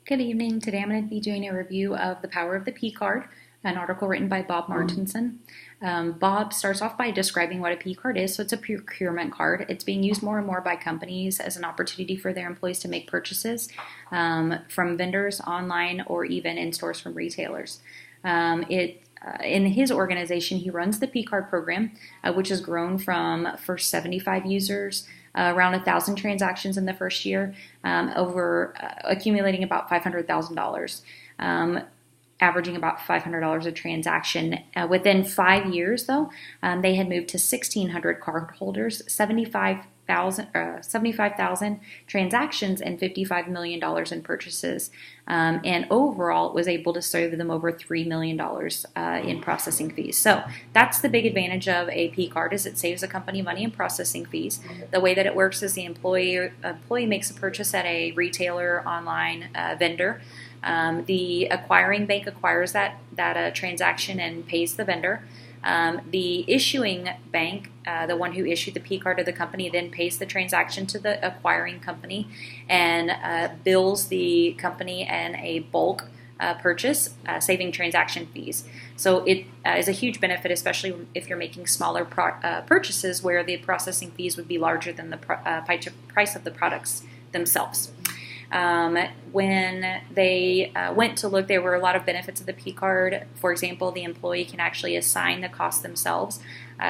Good evening. Today I'm going to be doing a review of The Power of the P Card, an article written by Bob Martinson. Bob starts off by describing what a P card is. So it's a procurement card. It's being used more and more by companies as an opportunity for their employees to make purchases from vendors online or even in stores from retailers. In his organization, he runs the P card program, which has grown from first 75 users, around 1,000 transactions in the first year, over accumulating about $500,000, averaging about $500 a transaction. Within 5 years, though, they had moved to 1,600 cardholders, 75,000 transactions, and $55 million in purchases. And overall, it was able to save them over $3 million in processing fees. So that's the big advantage of a P card, is it saves a company money in processing fees. The way that it works is the employee makes a purchase at a retailer, online vendor. The acquiring bank acquires that transaction and pays the vendor. The issuing bank, the one who issued the P card to the company, then pays the transaction to the acquiring company and bills the company in a bulk purchase, saving transaction fees. So it is a huge benefit, especially if you're making smaller purchases where the processing fees would be larger than the price of the products themselves. When they went to look, there were a lot of benefits of the P card. For example, the employee can actually assign the cost themselves,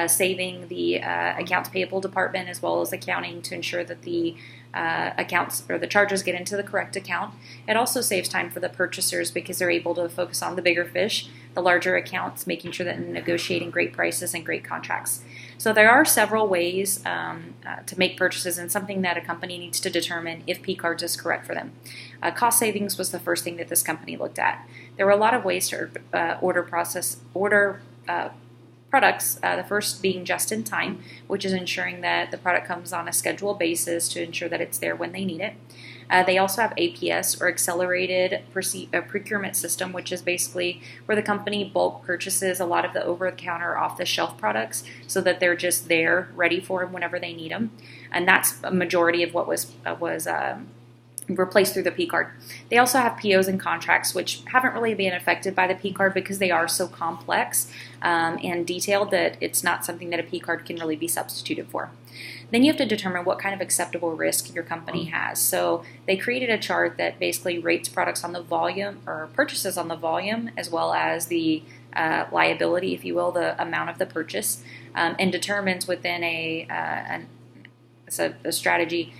saving the accounts payable department as well as accounting to ensure that the accounts or the charges get into the correct account. It also saves time for the purchasers because they're able to focus on the bigger fish, the larger accounts, making sure that they're negotiating great prices and great contracts. So there are several ways to make purchases, and something that a company needs to determine if P cards is correct for them. Cost savings was the first thing that this company looked at. There were a lot of ways to order products, the first being just in time, which is ensuring that the product comes on a scheduled basis to ensure that it's there when they need it. They also have APS, or Accelerated Procurement System, which is basically where the company bulk purchases a lot of the over-the-counter, off-the-shelf products so that they're just there ready for them whenever they need them. And that's a majority of what was replaced through the P card. They also have POs and contracts, which haven't really been affected by the P card because they are so complex and detailed that it's not something that a P card can really be substituted for. Then you have to determine what kind of acceptable risk your company has. So they created a chart that basically rates products on the volume, or purchases on the volume, as well as the liability, if you will, the amount of the purchase, and determines within a strategy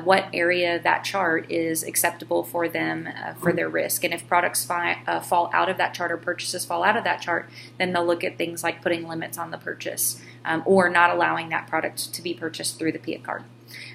what area that chart is acceptable for them for their risk. And if products fall out of that chart, or purchases fall out of that chart, then they'll look at things like putting limits on the purchase or not allowing that product to be purchased through the P card.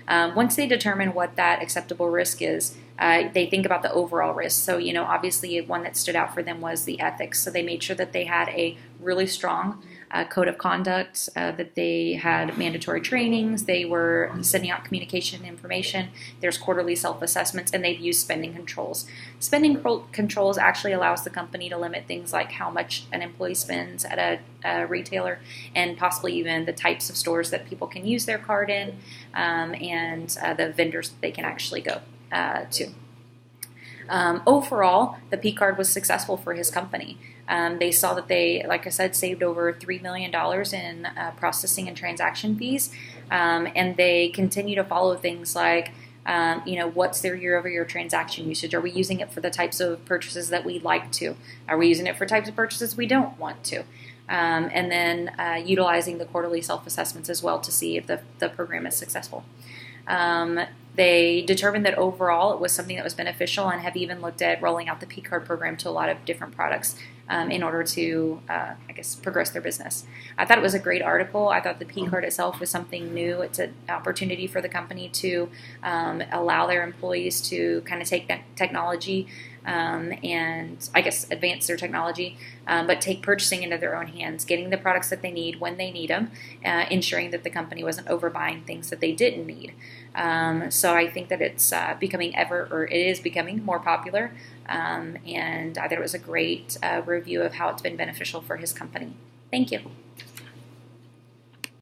Once they determine what that acceptable risk is, they think about the overall risk. So, obviously one that stood out for them was the ethics. So they made sure that they had a really strong code of conduct, that they had mandatory trainings, they were sending out communication and information, there's quarterly self-assessments, and they've used spending controls. Spending controls actually allows the company to limit things like how much an employee spends at a retailer, and possibly even the types of stores that people can use their card in, and the vendors that they can actually go to. Overall, the P card was successful for his company. They saw that they, like I said, saved over $3 million in processing and transaction fees, and they continue to follow things like, what's their year-over-year transaction usage? Are we using it for the types of purchases that we'd like to? Are we using it for types of purchases we don't want to? And then utilizing the quarterly self-assessments as well to see if the program is successful. They determined that overall it was something that was beneficial, and have even looked at rolling out the P card program to a lot of different products in order to, progress their business. I thought it was a great article. I thought the P card itself was something new. It's an opportunity for the company to allow their employees to kind of take that technology and advance their technology, but take purchasing into their own hands, getting the products that they need when they need them, ensuring that the company wasn't overbuying things that they didn't need. So I think that it is becoming more popular, and I thought it was a great review of how it's been beneficial for his company. Thank you.